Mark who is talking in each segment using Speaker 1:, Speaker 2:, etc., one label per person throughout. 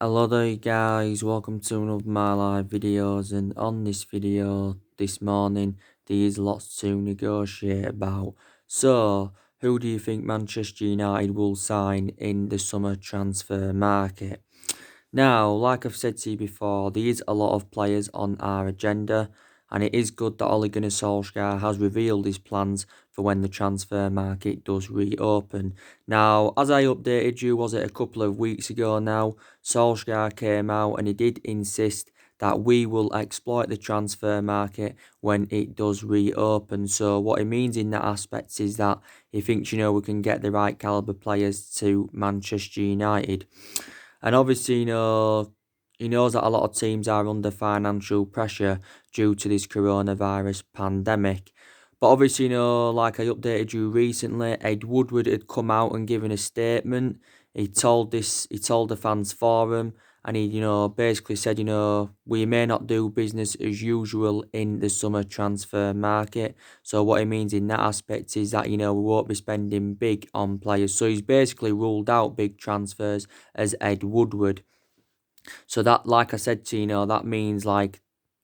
Speaker 1: Hello there guys, welcome to one of my live videos, and on this video this morning there is lots to negotiate about. So, who do you think Manchester United will sign in the summer transfer market? Now, like I've said to you before, there is a lot of players on our agenda, and it is good that Ole Gunnar Solskjaer has revealed his plans for when the transfer market does reopen. Now, as I updated you, was it a couple of weeks ago now, Solskjaer came out and he did insist that we will exploit the transfer market when it does reopen. So what it means in that aspect is that he thinks, we can get the right caliber players to Manchester United. And obviously, he knows that a lot of teams are under financial pressure due to this coronavirus pandemic. But obviously, like I updated you recently, Ed Woodward had come out and given a statement. He told the fans forum, and he, basically said, we may not do business as usual in the summer transfer market. So what he means in that aspect is that, we won't be spending big on players. So he's basically ruled out big transfers as Ed Woodward. So that, like I said to you, that means like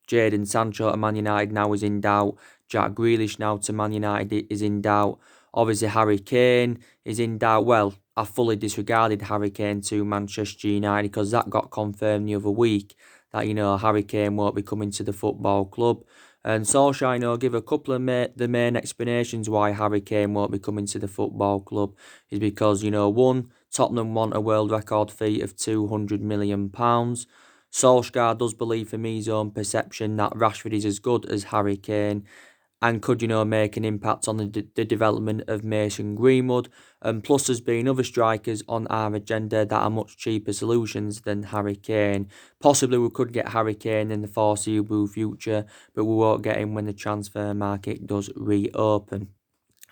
Speaker 1: Jadon Sancho to Man United now is in doubt. Jack Grealish now to Man United is in doubt. Obviously, Harry Kane is in doubt. Well, I fully disregarded Harry Kane to Manchester United because that got confirmed the other week that, Harry Kane won't be coming to the football club. And Solskjaer, give a couple of the main explanations why Harry Kane won't be coming to the football club is because, one, Tottenham want a world record fee of £200 million. Solskjaer does believe, from his own perception, that Rashford is as good as Harry Kane and could, make an impact on the development of Mason Greenwood. And plus, there's been other strikers on our agenda that are much cheaper solutions than Harry Kane. Possibly we could get Harry Kane in the foreseeable future, but we won't get him when the transfer market does reopen.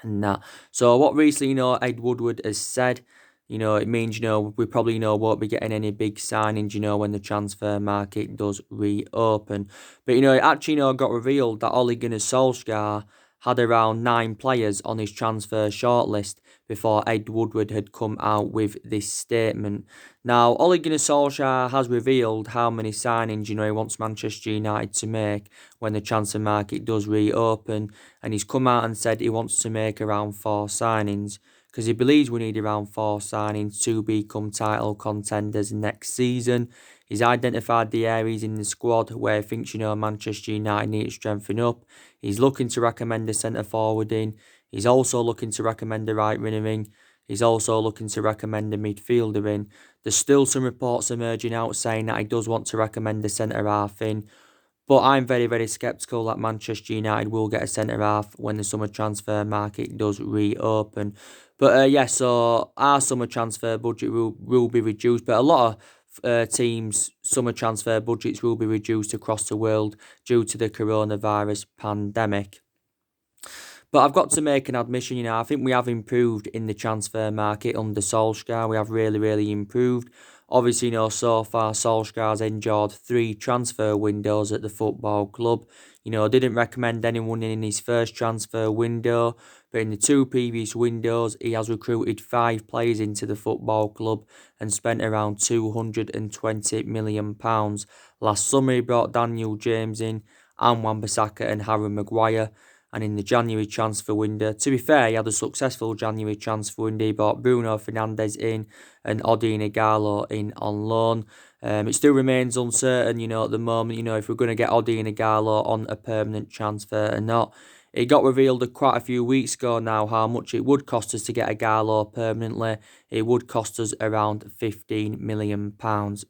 Speaker 1: And that. So what recently, Ed Woodward has said, it means, we probably, won't be getting any big signings, when the transfer market does reopen. But, it actually, got revealed that Ole Gunnar Solskjaer had around 9 players on his transfer shortlist before Ed Woodward had come out with this statement. Now, Ole Gunnar Solskjaer has revealed how many signings, he wants Manchester United to make when the transfer market does reopen, and he's come out and said he wants to make around 4 signings because he believes we need around 4 signings to become title contenders next season. He's identified the areas in the squad where he thinks, Manchester United need to strengthen up. He's looking to recommend a centre forward in. He's also looking to recommend a right winger in. He's also looking to recommend a midfielder in. There's still some reports emerging out saying that he does want to recommend a centre half in. But I'm very, very sceptical that Manchester United will get a centre half when the summer transfer market does reopen. But so our summer transfer budget will be reduced. But a lot of teams' summer transfer budgets will be reduced across the world due to the coronavirus pandemic. But I've got to make an admission, I think we have improved in the transfer market under Solskjaer. We have really, really improved. Obviously, so far Solskjaer's endured 3 transfer windows at the football club. Didn't recommend anyone in his first transfer window, but in the 2 previous windows, he has recruited 5 players into the football club and spent around £220 million. Last summer, he brought Daniel James in, and Wan-Bissaka and Harry Maguire. And in the January transfer window, to be fair, he had a successful January transfer window. He brought Bruno Fernandes in and Odion Ighalo in on loan. It still remains uncertain, at the moment, if we're going to get Odion Ighalo on a permanent transfer or not. It got revealed quite a few weeks ago now how much it would cost us to get Ighalo permanently. It would cost us around £15 million.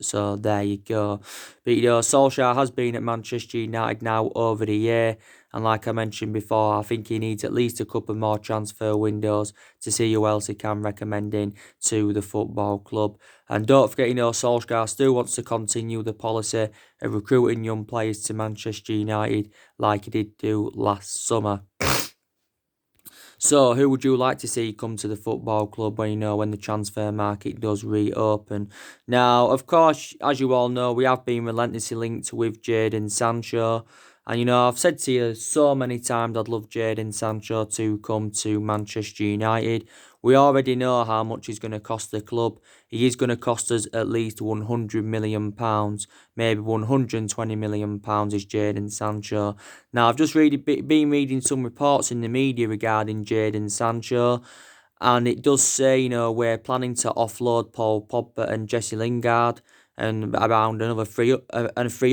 Speaker 1: So there you go. But, Solskjaer has been at Manchester United now over the year. And like I mentioned before, I think he needs at least a couple more transfer windows to see who else he can recommend in to the football club. And don't forget, Solskjaer still wants to continue the policy of recruiting young players to Manchester United like he did do last summer. So, who would you like to see come to the football club when the transfer market does reopen? Now, of course, as you all know, we have been relentlessly linked with Jadon Sancho. And, I've said to you so many times I'd love Jadon Sancho to come to Manchester United. We already know how much he's going to cost the club. He is going to cost us at least £100 million, maybe £120 million is Jadon Sancho. Now, I've just been reading some reports in the media regarding Jadon Sancho, and it does say, we're planning to offload Paul Pogba and Jesse Lingard and around another three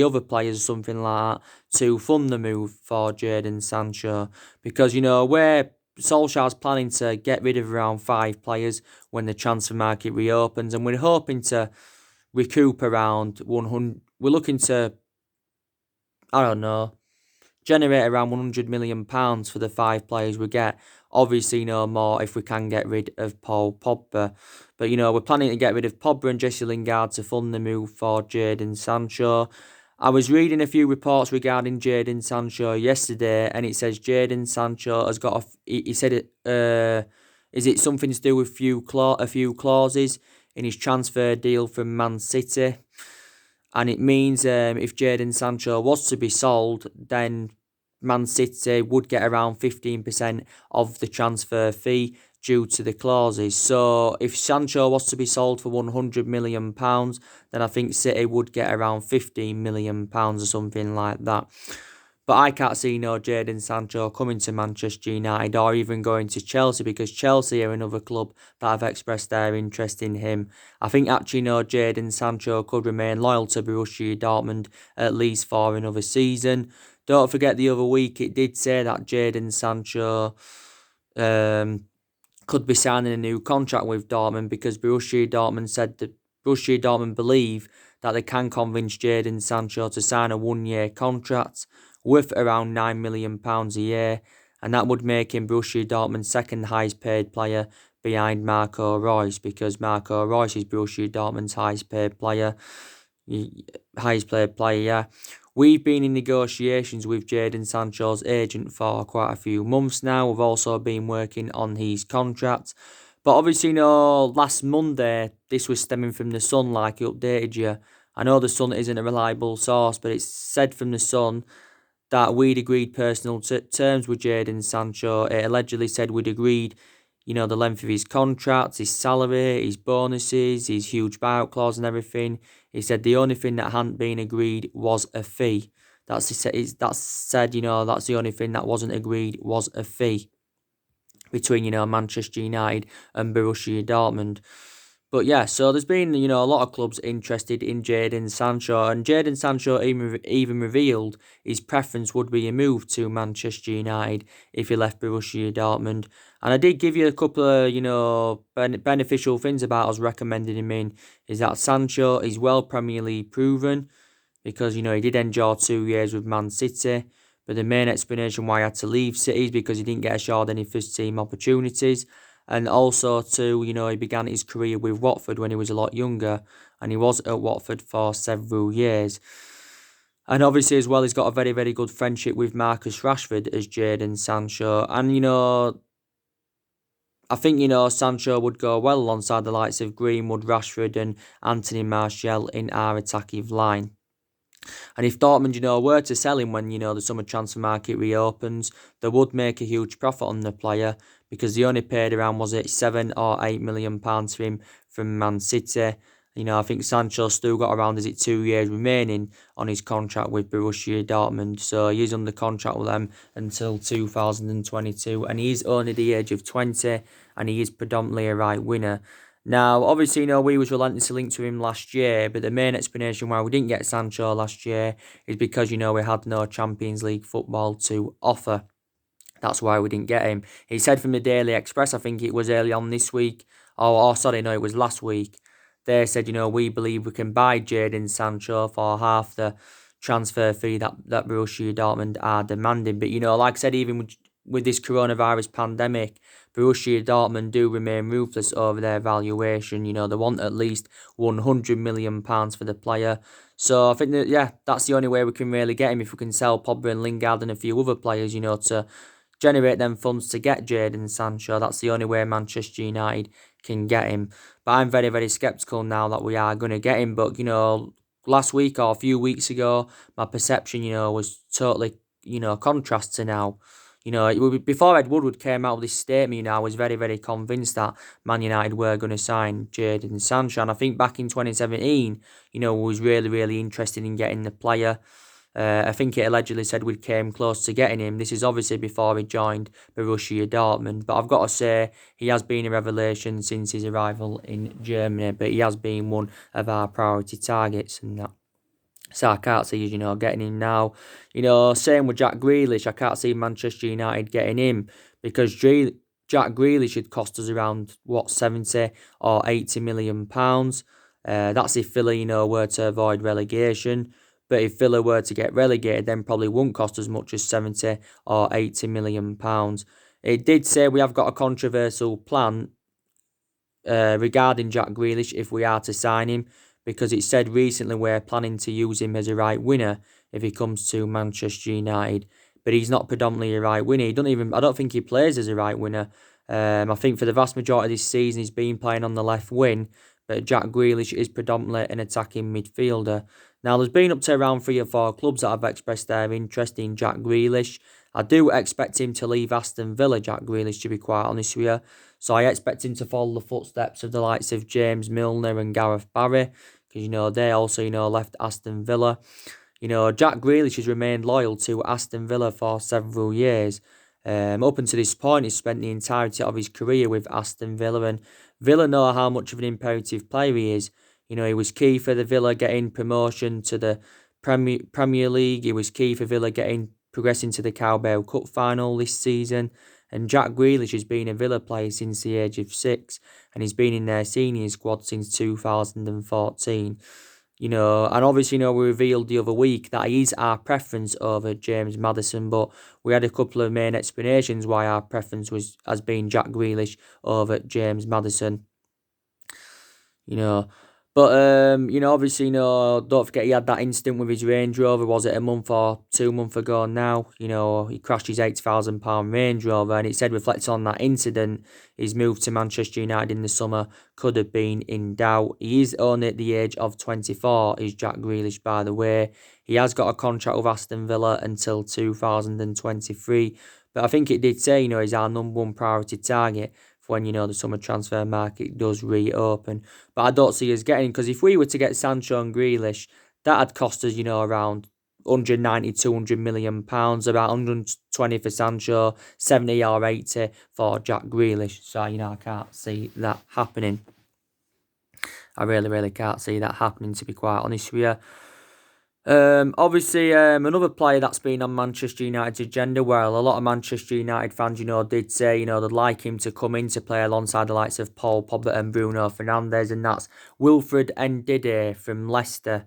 Speaker 1: other players, something like that, to fund the move for Jadon Sancho. Because, we're Solskjaer's planning to get rid of around 5 players when the transfer market reopens, and we're hoping to recoup around 100. We're looking to, I don't know, generate around £100 million for the 5 players we get. Obviously, no more if we can get rid of Paul Pogba. But, we're planning to get rid of Pogba and Jesse Lingard to fund the move for Jadon Sancho. I was reading a few reports regarding Jadon Sancho yesterday, and it says Jadon Sancho has got he said it. Is it something to do with a few clauses in his transfer deal from Man City? And it means if Jadon Sancho was to be sold, then Man City would get around 15% of the transfer fee due to the clauses. So if Sancho was to be sold for £100 million, then I think City would get around £15 million or something like that. But I can't see no Jadon Sancho coming to Manchester United or even going to Chelsea, because Chelsea are another club that have expressed their interest in him. I think actually Jadon Sancho could remain loyal to Borussia Dortmund at least for another season. Don't forget the other week it did say that Jadon Sancho could be signing a new contract with Dortmund, because Borussia Dortmund said that Borussia Dortmund believe that they can convince Jadon Sancho to sign a 1-year contract worth around £9 million a year, and that would make him Borussia Dortmund's second highest paid player behind Marco Reus, because Marco Reus is Borussia Dortmund's highest paid player. Yeah. We've been in negotiations with Jadon Sancho's agent for quite a few months now. We've also been working on his contract. But obviously, last Monday, this was stemming from The Sun, like he updated you. I know The Sun isn't a reliable source, but it's said from The Sun that we'd agreed personal terms with Jadon Sancho. It allegedly said we'd agreed, the length of his contract, his salary, his bonuses, his huge buyout clause and everything. He said the only thing that hadn't been agreed was a fee. That's said, that's the only thing that wasn't agreed was a fee between, Manchester United and Borussia Dortmund. But yeah, so there's been, a lot of clubs interested in Jadon Sancho, and Jadon Sancho even revealed his preference would be a move to Manchester United if he left Borussia Dortmund. And I did give you a couple of, beneficial things about us recommending him in, is that Sancho is well Premier League proven, because, he did endure 2 years with Man City. But the main explanation why he had to leave City is because he didn't get assured any first team opportunities. And also, too, he began his career with Watford when he was a lot younger, and he was at Watford for several years. And obviously, as well, he's got a very, very good friendship with Marcus Rashford as Jadon Sancho. And, I think, Sancho would go well alongside the likes of Greenwood, Rashford and Anthony Martial in our attacking line. And if Dortmund, were to sell him when, the summer transfer market reopens, they would make a huge profit on the player, because they only paid around, was it £7 or £8 million for him from Man City. I think Sancho's still got around, 2 years remaining on his contract with Borussia Dortmund. So he is under contract with them until 2022, and he is only the age of 20, and he is predominantly a right winner. Now, obviously, we was relentlessly linked to him last year, but the main explanation why we didn't get Sancho last year is because, we had no Champions League football to offer. That's why we didn't get him. He said from the Daily Express, I think it was early on this week, it was last week. They said, we believe we can buy Jadon Sancho for half the transfer fee that Borussia Dortmund are demanding. But, like I said, even with this coronavirus pandemic, Borussia Dortmund do remain ruthless over their valuation. They want at least £100 million for the player. So I think that, that's the only way we can really get him, if we can sell Pogba and Lingard and a few other players, to generate them funds to get Jadon Sancho. That's the only way Manchester United can get him. But I'm very, very sceptical now that we are going to get him. But, last week or a few weeks ago, my perception, was totally contrast to now. Before Ed Woodward came out with this statement, I was very, very convinced that Man United were going to sign Jadon Sancho. And I think back in 2017, was really, really interested in getting the player. I think it allegedly said we came close to getting him. This is obviously before he joined Borussia Dortmund. But I've got to say, he has been a revelation since his arrival in Germany. But he has been one of our priority targets and that. So I can't see, getting him now. Same with Jack Grealish. I can't see Manchester United getting him because Jack Grealish should cost us around, 70 or 80 million pounds. That's if Villa, were to avoid relegation. But if Villa were to get relegated, then probably won't cost as much as 70 or 80 million pounds. It did say we have got a controversial plan regarding Jack Grealish if we are to sign him, because it said recently we're planning to use him as a right winger if he comes to Manchester United. But he's not predominantly a right winger. I don't think he plays as a right winger. I think for the vast majority of this season he's been playing on the left wing, but Jack Grealish is predominantly an attacking midfielder. Now, there's been up to around 3 or 4 clubs that have expressed their interest in Jack Grealish. I do expect him to leave Aston Villa, Jack Grealish, to be quite honest with you. So I expect him to follow the footsteps of the likes of James Milner and Gareth Barry, because, they also, left Aston Villa. Jack Grealish has remained loyal to Aston Villa for several years. Up until this point, he's spent the entirety of his career with Aston Villa, and Villa know how much of an imperative player he is. He was key for the Villa getting promotion to the Premier League. He was key for Villa progressing to the Carabao Cup final this season. And Jack Grealish has been a Villa player since the age of 6, and he's been in their senior squad since 2014. And obviously, we revealed the other week that he is our preference over James Maddison, but we had a couple of main explanations why our preference has been Jack Grealish over James Maddison. But, obviously, don't forget he had that incident with his Range Rover. Was it a month or 2 months ago now? He crashed his £80,000 Range Rover, and it said, reflecting on that incident, his move to Manchester United in the summer could have been in doubt. He is only at the age of 24, is Jack Grealish, by the way. He has got a contract with Aston Villa until 2023. But I think it did say, he's our number 1 priority target when, the summer transfer market does reopen. But I don't see us getting, because if we were to get Sancho and Grealish, that'd cost us, around 190, 200 million pounds, about 120 for Sancho, 70 or 80 for Jack Grealish. So, I can't see that happening. I really, really can't see that happening, to be quite honest with you. Obviously, another player that's been on Manchester United's agenda, well, a lot of Manchester United fans, did say, they'd like him to come in to play alongside the likes of Paul Pogba and Bruno Fernandes, and that's Wilfred Ndidi from Leicester.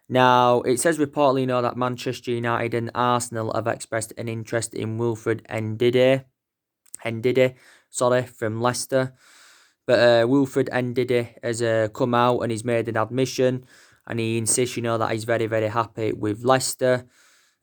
Speaker 1: Now, it says reportedly, that Manchester United and Arsenal have expressed an interest in Wilfred Ndidi, from Leicester. But Wilfred Ndidi has come out and he's made an admission. And he insists, that he's very, very happy with Leicester.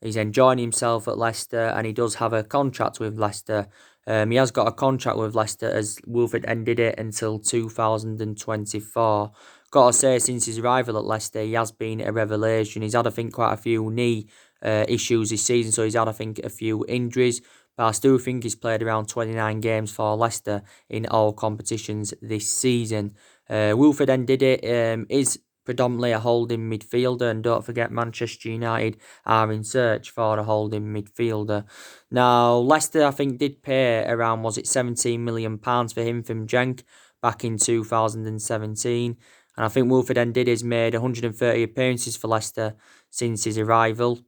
Speaker 1: He's enjoying himself at Leicester, and he does have a contract with Leicester. He has got a contract with Leicester as Wilfred Ndidi until 2024. Got to say, since his arrival at Leicester, he has been a revelation. He's had, I think, quite a few knee issues this season, so he's had, I think, a few injuries. But I still think he's played around 29 games for Leicester in all competitions this season. Wilfred Ndidi is predominantly a holding midfielder, and don't forget Manchester United are in search for a holding midfielder. Now, Leicester, I think, did pay around, £17 million for him from Genk back in 2017. And I think Wilfred Ndidi has made 130 appearances for Leicester since his arrival.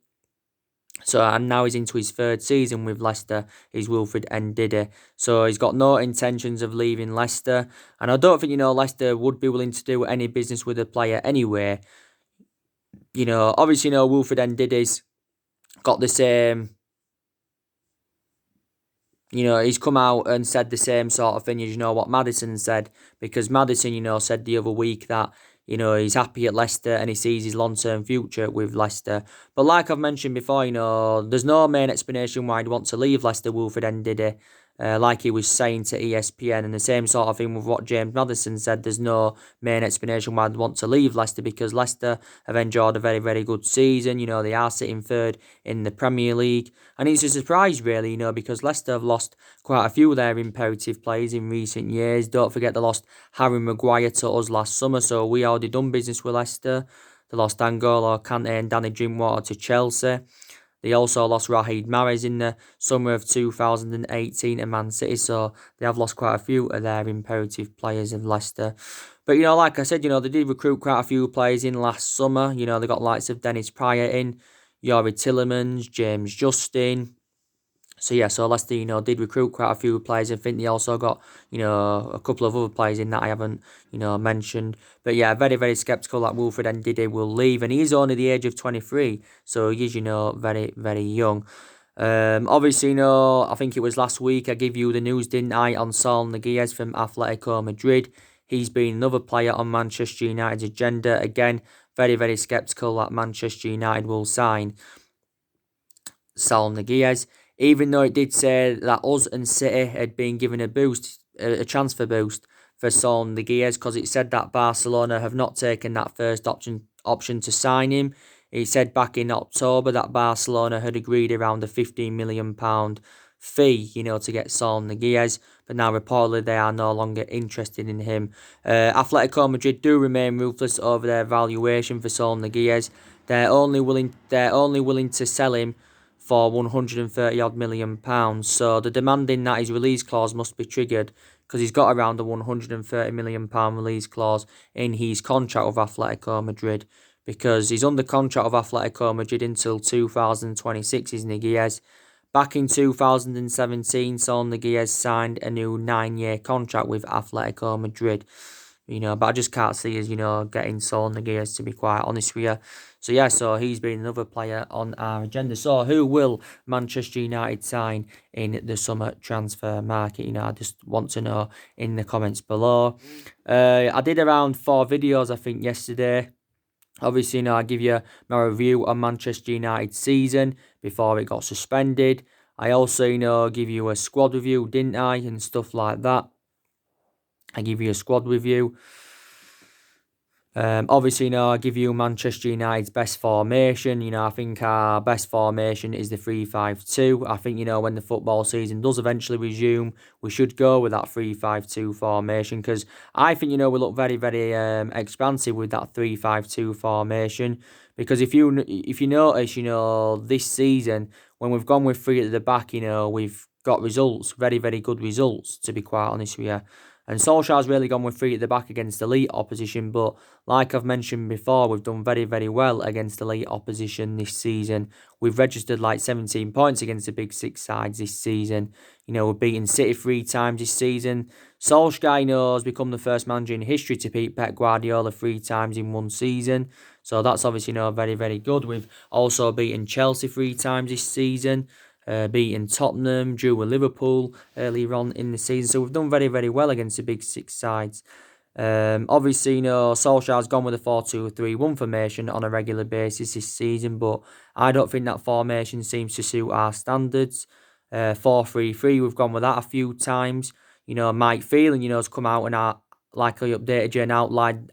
Speaker 1: So, and now he's into his 3rd season with Leicester, is Wilfred Ndidi. So he's got no intentions of leaving Leicester. And I don't think, Leicester would be willing to do any business with the player anyway. Obviously, Wilfred Ndidi's got the same, he's come out and said the same sort of thing as, what Maddison said. Because Maddison, said the other week that, he's happy at Leicester and he sees his long-term future with Leicester. But like I've mentioned before, there's no main explanation why he'd want to leave Leicester, Wilfred Ndidi. like he was saying to ESPN, and the same sort of thing with what James Maddison said. There's no main explanation why they want to leave Leicester, because Leicester have enjoyed a very, very good season. They are sitting third in the Premier League, and it's a surprise, really, because Leicester have lost quite a few of their imperative players in recent years. Don't forget they lost Harry Maguire to us last summer, so we already done business with Leicester. They lost N'Golo Kante and Danny Drinkwater to Chelsea. They also lost Riyad Mahrez in the summer of 2018 to Man City, so they have lost quite a few of their imperative players in Leicester. But, like I said, they did recruit quite a few players in last summer. They got likes of Dennis Pryor in, Youri Tielemans, James Justin. So Leicester, did recruit quite a few players. I think they also got, a couple of other players in that I haven't, mentioned. But yeah, very, very sceptical that Wilfred Ndidi will leave. And he's only the age of 23. So he's, very, very young. Obviously, I think it was last week I gave you the news, didn't I, on Saul Niguez from Atletico Madrid. He's been another player on Manchester United's agenda. Again, very, very sceptical that Manchester United will sign Saul Niguez. Even though it did say that us and City had been given a transfer boost for Saul Niguez, because it said that Barcelona have not taken that first option to sign him. It said back in October that Barcelona had agreed around a £15 million fee, to get Saul Niguez, but now reportedly they are no longer interested in him. Atletico Madrid do remain ruthless over their valuation for Saul Niguez. They're only willing to sell him for £130 million. So the demanding that his release clause must be triggered, because he's got around a £130 million release clause in his contract with Atletico Madrid, because he's under contract with Atletico Madrid until 2026, is Niguez. Back in 2017, Saul Niguez signed a new 9-year contract with Atletico Madrid. But I just can't see us, getting Saul Niguez, to be quite honest with you. So he's been another player on our agenda. So who will Manchester United sign in the summer transfer market? I just want to know in the comments below. I did around 4 videos, I think, yesterday. Obviously, I give you my review on Manchester United's season before it got suspended. I also, give you a squad review, didn't I, and stuff like that. I give you a squad review. Obviously, I give you Manchester United's best formation. I think our best formation is the 3-5-2. I think, when the football season does eventually resume, we should go with that 3-5-2 formation, because I think, we look very, very expansive with that 3-5-2 formation. Because if you notice, this season, when we've gone with 3 at the back, we've got results, very, very good results, to be quite honest with you. And Solskjaer's really gone with 3 at the back against elite opposition. But like I've mentioned before, we've done very, very well against elite opposition this season. We've registered like 17 points against the big 6 sides this season. We've beaten City 3 times this season. Solskjaer, has become the first manager in history to beat Pep Guardiola 3 times in one season. So that's obviously, very, very good. We've also beaten Chelsea 3 times this season. Beating Tottenham, drew with Liverpool earlier on in the season. So we've done very, very well against the big 6 sides. Obviously, Solskjaer's gone with a 4-2-3-1 formation on a regular basis this season, but I don't think that formation seems to suit our standards. 4-3-3, we've gone with that a few times. Mike Phelan, has come out and like I updated you and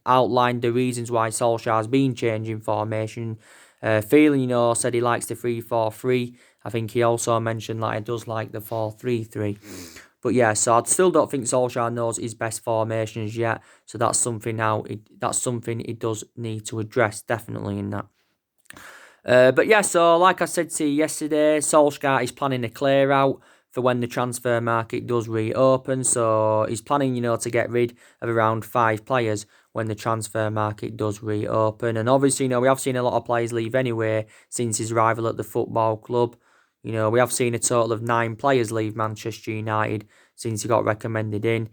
Speaker 1: outlined the reasons why Solskjaer's been changing formation. Phelan, said he likes the 3-4-3. I think he also mentioned that he does like the 4-3-3. But yeah, so I still don't think Solskjaer knows his best formations yet. So that's something he does need to address, definitely, in that. But yeah, so like I said to you yesterday, Solskjaer is planning a clear out for when the transfer market does reopen. So he's planning, to get rid of around 5 players when the transfer market does reopen. And obviously, we have seen a lot of players leave anyway since his arrival at the football club. We have seen a total of 9 players leave Manchester United since he got recommended in.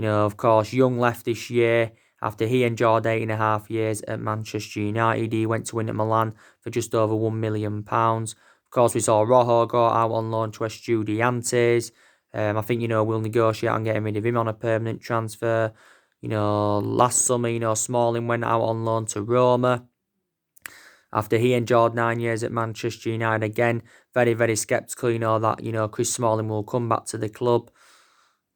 Speaker 1: Of course, Young left this year after he enjoyed 8.5 years at Manchester United. He went to Inter Milan for just over £1 million. Of course, we saw Rojo go out on loan to Estudiantes. I think, we'll negotiate on getting rid of him on a permanent transfer. Last summer, Smalling went out on loan to Roma. after he endured 9 years at Manchester United. Again, very, very sceptical, that, Chris Smalling will come back to the club.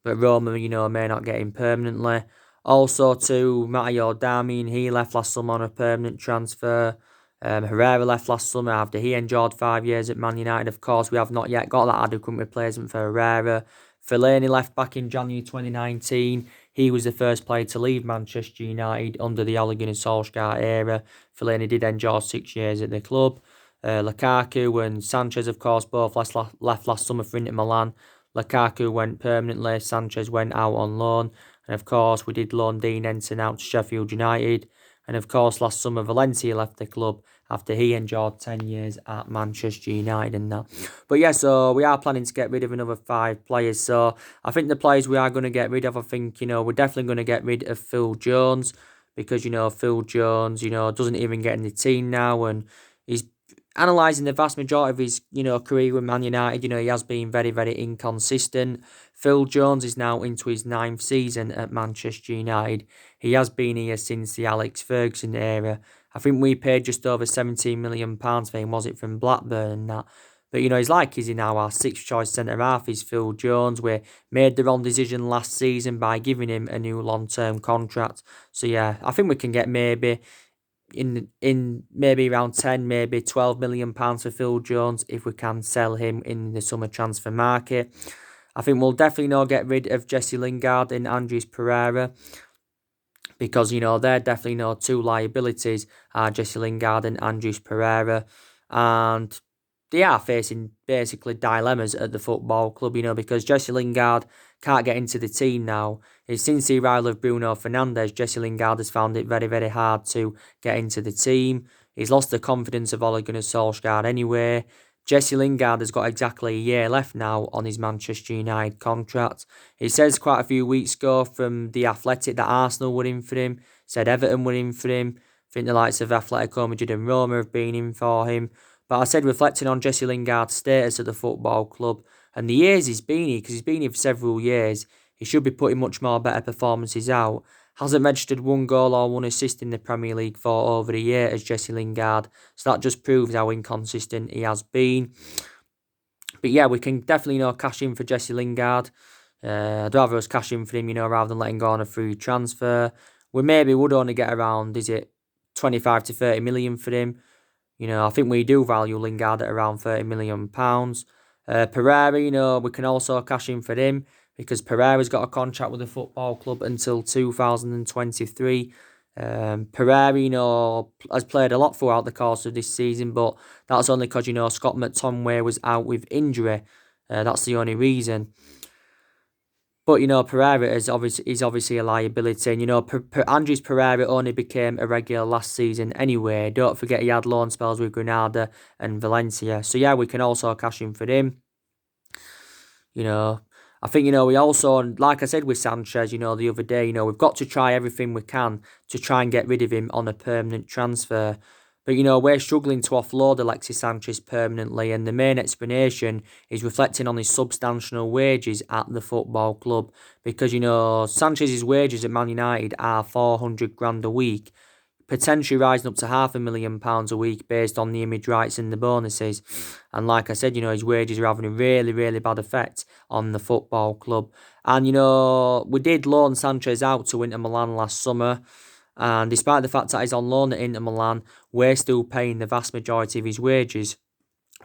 Speaker 1: But Roma, may not get him permanently. Also to Matteo Darmian, he left last summer on a permanent transfer. Herrera left last summer after he endured 5 years at Man United. Of course, we have not yet got that adequate replacement for Herrera. Fellaini left back in January 2019. He was the first player to leave Manchester United under the Ole Gunnar Solskjaer era. Fellaini did endure 6 years at the club. Lukaku and Sanchez, of course, both left last summer for Inter Milan. Lukaku went permanently, Sanchez went out on loan. And of course, we did loan Dean Henderson out to Sheffield United. And of course, last summer, Valencia left the club after he endured 10 years at Manchester United and that. But yeah, so we are planning to get rid of another 5 players. So I think the players we are going to get rid of, I think, we're definitely going to get rid of Phil Jones. Because, Phil Jones, doesn't even get in the team now. And he's analysing the vast majority of his, career with Man United, he has been very, very inconsistent. Phil Jones is now into his 9th season at Manchester United. He has been here since the Alex Ferguson era. I think we paid just over £17 million for him, was it, from Blackburn and that. But, he's now our 6th choice centre-half is Phil Jones. We made the wrong decision last season by giving him a new long-term contract. So, yeah, I think we can get maybe in maybe around 10, maybe £12 million for Phil Jones if we can sell him in the summer transfer market. I think we'll definitely not get rid of Jesse Lingard and Andres Pereira because, they're definitely 2 liabilities, Jesse Lingard and Andres Pereira. And they are facing basically dilemmas at the football club, because Jesse Lingard can't get into the team now. Since the arrival of Bruno Fernandes, Jesse Lingard has found it very, very hard to get into the team. He's lost the confidence of Ole Gunnar Solskjaer anyway. Jesse Lingard has got exactly a year left now on his Manchester United contract. It says quite a few weeks ago from The Athletic that Arsenal were in for him, said Everton were in for him. I think the likes of Atletico Madrid and Roma have been in for him. But I said, reflecting on Jesse Lingard's status at the football club and the years he's been here, because he's been here for several years, he should be putting much more better performances out. Hasn't registered 1 goal or 1 assist in the Premier League for over a year as Jesse Lingard. So that just proves how inconsistent he has been. But yeah, we can definitely cash in for Jesse Lingard. I'd rather us cash in for him, rather than letting go on a free transfer. We maybe would only get around, 25 to 30 million for him. I think we do value Lingard at around £30 million. Pereira, we can also cash in for him because Pereira's got a contract with the football club until 2023. Pereira, has played a lot throughout the course of this season, but that's only because, Scott McTominay was out with injury. That's the only reason. But, Pereira is obviously a liability. And, Andres Pereira only became a regular last season anyway. Don't forget he had loan spells with Granada and Valencia. So, yeah, we can also cash in for him. I think, we also, like I said with Sanchez, the other day, we've got to try everything we can to try and get rid of him on a permanent transfer. But, we're struggling to offload Alexis Sanchez permanently, and the main explanation is reflecting on his substantial wages at the football club. Because, Sanchez's wages at Man United are $400,000 a week, potentially rising up to £500,000 a week based on the image rights and the bonuses. And like I said, his wages are having a really, really bad effect on the football club. And, we did loan Sanchez out to Inter Milan last summer. And despite the fact that he's on loan at Inter Milan, we're still paying the vast majority of his wages.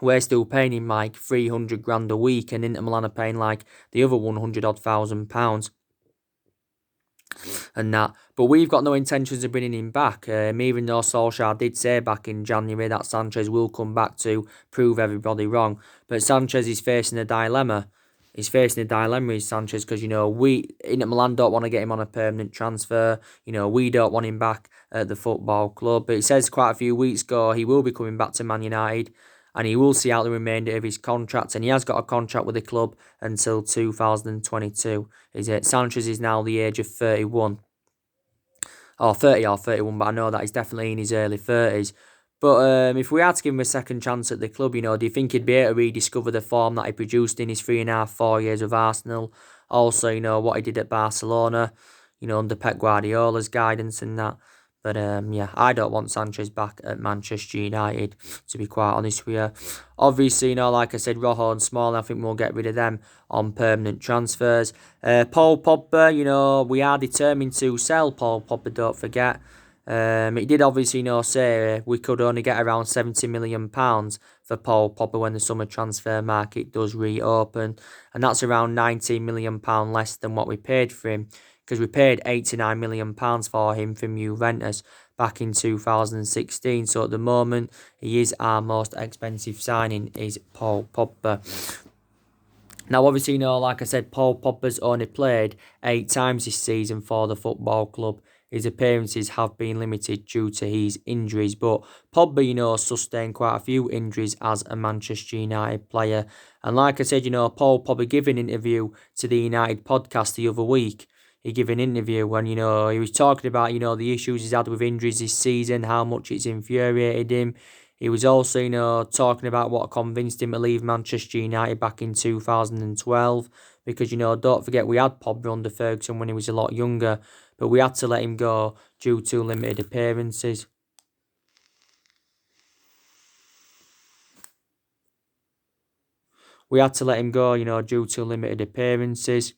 Speaker 1: We're still paying him like £300,000 a week, and Inter Milan are paying like the other £100,000 and that. But we've got no intentions of bringing him back. Even though Solskjaer did say back in January that Sanchez will come back to prove everybody wrong. But Sanchez is facing a dilemma. He's facing a dilemma with Sanchez because, we, Inter Milan, don't want to get him on a permanent transfer. We don't want him back at the football club. But it says quite a few weeks ago he will be coming back to Man United and he will see out the remainder of his contract. And he has got a contract with the club until 2022. Sanchez is now the age of 31. Or 30 or 31, but I know that he's definitely in his early 30s. But if we had to give him a second chance at the club, do you think he'd be able to rediscover the form that he produced in his 3.5-4 years with Arsenal? Also, what he did at Barcelona, under Pep Guardiola's guidance and that. But yeah, I don't want Sanchez back at Manchester United, to be quite honest with you. Obviously, like I said, Rojo and Smalling, I think we'll get rid of them on permanent transfers. Paul Pogba, we are determined to sell Paul Pogba, don't forget. It did obviously, say we could only get around £70 million for Paul Pogba when the summer transfer market does reopen. And that's around £19 million less than what we paid for him, because we paid £89 million for him from Juventus back in 2016. So at the moment, he is our most expensive signing, is Paul Pogba. Now, obviously, like I said, Paul Pogba's only played 8 times this season for the football club. His appearances have been limited due to his injuries, but Pogba, sustained quite a few injuries as a Manchester United player. And like I said, Paul Pogba gave an interview to the United podcast the other week. He gave an interview when, he was talking about, the issues he's had with injuries this season, how much it's infuriated him. He was also, talking about what convinced him to leave Manchester United back in 2012. Because, don't forget, we had Pogba under Ferguson when he was a lot younger, but we had to let him go due to limited appearances. We had to let him go, due to limited appearances.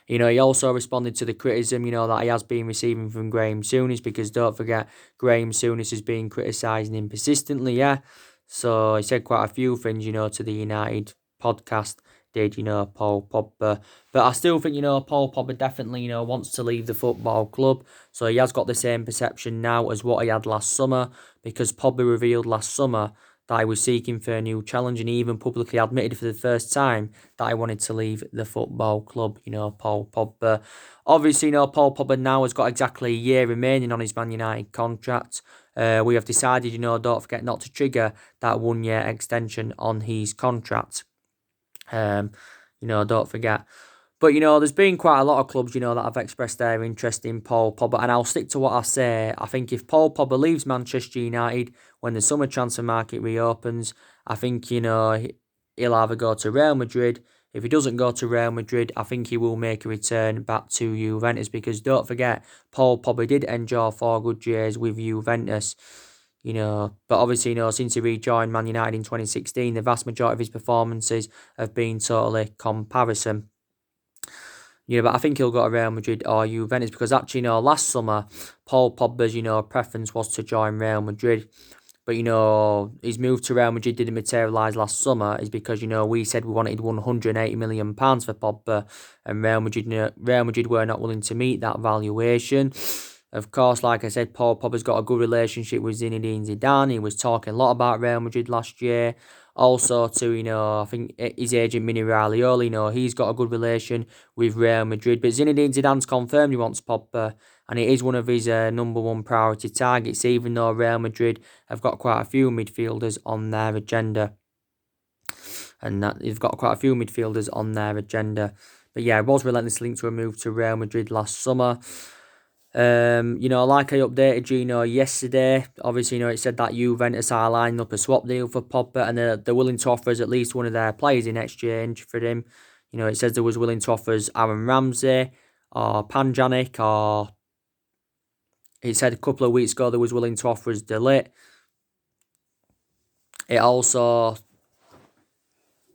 Speaker 1: He also responded to the criticism, that he has been receiving from Graham Souness, because don't forget, Graham Souness has been criticising him persistently, yeah. So he said quite a few things, to the United podcast, did, Paul Pogba. But I still think, Paul Pogba definitely, wants to leave the football club. So he has got the same perception now as what he had last summer, because Pogba revealed last summer that I was seeking for a new challenge, and he even publicly admitted for the first time that I wanted to leave the football club, Paul Pogba. Obviously, Paul Pogba now has got exactly a year remaining on his Man United contract. We have decided, don't forget not to trigger that 1 year extension on his contract. Don't forget. But, there's been quite a lot of clubs, that have expressed their interest in Paul Pogba. And I'll stick to what I say. I think if Paul Pogba leaves Manchester United when the summer transfer market reopens, I think, he'll either go to Real Madrid. If he doesn't go to Real Madrid, I think he will make a return back to Juventus. Because don't forget, Paul Pogba did enjoy 4 good years with Juventus. But obviously, since he rejoined Man United in 2016, the vast majority of his performances have been totally comparison. But I think he'll go to Real Madrid or Juventus, because actually, last summer, Paul Pogba's, preference was to join Real Madrid. But, his move to Real Madrid didn't materialise last summer, is because, we said we wanted £180 million for Pogba, and Real Madrid were not willing to meet that valuation. Of course, like I said, Paul Pogba's got a good relationship with Zinedine Zidane. He was talking a lot about Real Madrid last year. Also, too, I think his agent, Mini Raiola, he's got a good relation with Real Madrid. But Zinedine Zidane's confirmed he wants Pogba, and it is one of his number one priority targets, even though Real Madrid have got quite a few midfielders on their agenda. And that they've got quite a few midfielders on their agenda. But yeah, it was relentlessly linked to a move to Real Madrid last summer. Like I updated you, yesterday, obviously, it said that Juventus are lining up a swap deal for Pogba, and they're willing to offer us at least one of their players in exchange for him. It says they was willing to offer us Aaron Ramsey or Panjanic, or it said a couple of weeks ago they was willing to offer us De Ligt. It also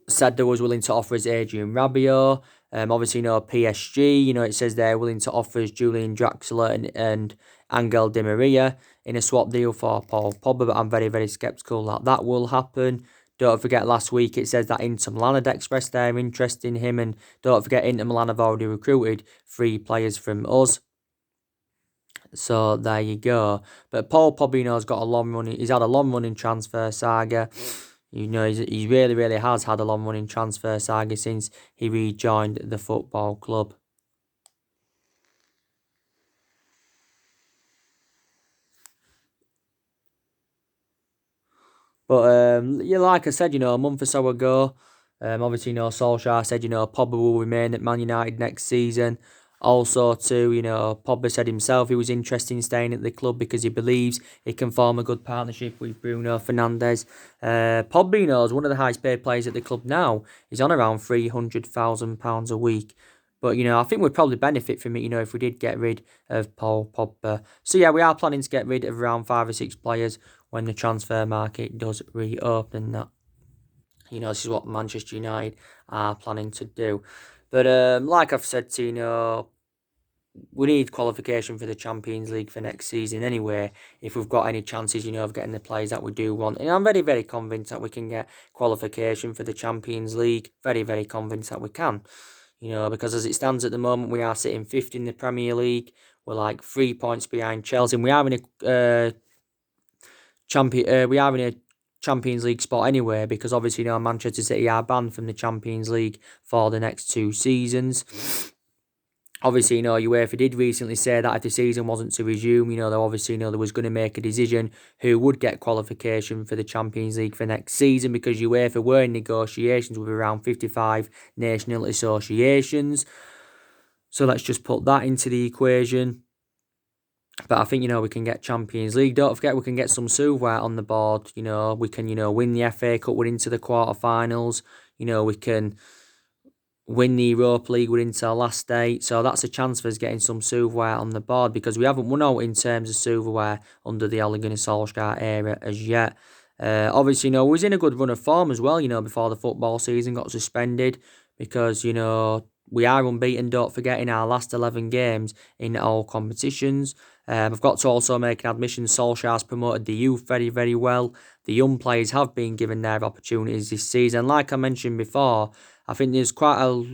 Speaker 1: said they was willing to offer us Adrien Rabiot. Obviously, PSG, it says they're willing to offer us Julian Draxler and Angel Di Maria in a swap deal for Paul Pogba, but I'm very, very sceptical that will happen. Don't forget, last week it says that Inter Milan had expressed their interest in him, and don't forget, Inter Milan have already recruited 3 players from us. So there you go. But Paul Pogba, has got a long running. He's had a long running transfer saga. He really, really has had a long running transfer saga since he rejoined the football club. But like I said, a month or so ago, obviously, Solskjaer said, Pogba will remain at Man United next season. Also, too, Pogba said himself he was interested in staying at the club because he believes he can form a good partnership with Bruno Fernandes. Pogba, is one of the highest paid players at the club now. He's on around £300,000 a week. But, I think we'd probably benefit from it, if we did get rid of Paul Pogba. So, yeah, we are planning to get rid of around 5 or 6 players when the transfer market does reopen that. This is what Manchester United are planning to do. But like I've said to we need qualification for the Champions League for next season anyway, if we've got any chances, of getting the players that we do want. And I'm very, very convinced that we can get qualification for the Champions League. Very, very convinced that we can. Because as it stands at the moment, we are sitting fifth in the Premier League. We're like 3 points behind Chelsea. And we are in a Champions League spot anyway, because obviously, Manchester City are banned from the Champions League for the next 2 seasons. Obviously, UEFA did recently say that if the season wasn't to resume, they obviously, they was going to make a decision who would get qualification for the Champions League for next season, because UEFA were in negotiations with around 55 national associations. So let's just put that into the equation. But I think, we can get Champions League. Don't forget, we can get some silverware on the board. We can, win the FA Cup, we're into the quarterfinals. We can win the Europa League, we're into our last day. So that's a chance for us getting some silverware on the board, because we haven't won out in terms of silverware under the Ole Gunnar Solskjaer era as yet. Obviously, we was in a good run of form as well, before the football season got suspended, because, we are unbeaten, don't forget, in our last 11 games in all competitions. I've got to also make an admission, Solskjaer's promoted the youth very, very well. The young players have been given their opportunities this season. Like I mentioned before, I think there's quite a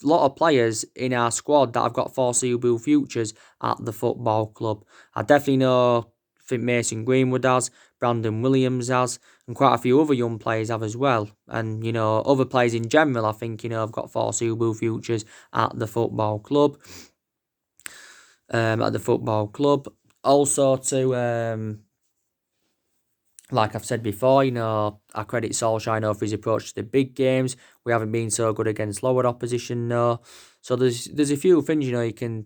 Speaker 1: lot of players in our squad that have got foreseeable futures at the football club. I definitely think Mason Greenwood has, Brandon Williams has, and quite a few other young players have as well. And, other players in general, I think, have got foreseeable futures at the football club. Also to, like I've said before, I credit Solskjaer, for his approach to the big games. We haven't been so good against lower opposition, So there's a few things, you can,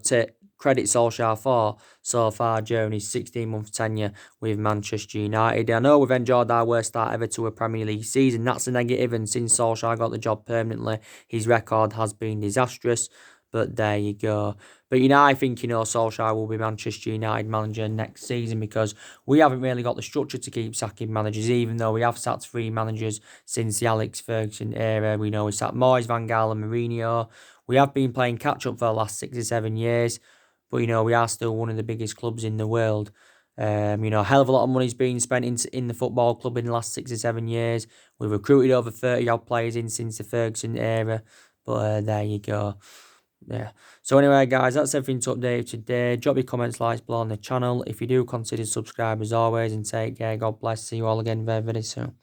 Speaker 1: take credit Solskjaer for so far during his 16-month tenure with Manchester United. I know we've enjoyed our worst start ever to a Premier League season. That's a negative, and since Solskjaer got the job permanently, his record has been disastrous. But there you go. But, I think, Solskjaer will be Manchester United manager next season, because we haven't really got the structure to keep sacking managers, even though we have sacked 3 managers since the Alex Ferguson era. We sacked Moyes, Van Gaal and Mourinho. We have been playing catch-up for the last 6 or 7 years, but, we are still one of the biggest clubs in the world. A hell of a lot of money's been spent in the football club in the last 6 or 7 years. We've recruited over 30-odd players in since the Ferguson era, but there you go. Yeah. So anyway, guys, that's everything to update today. Drop your comments, likes below on the channel. If you do, consider subscribe as always, and take care. God bless. See you all again very, very soon.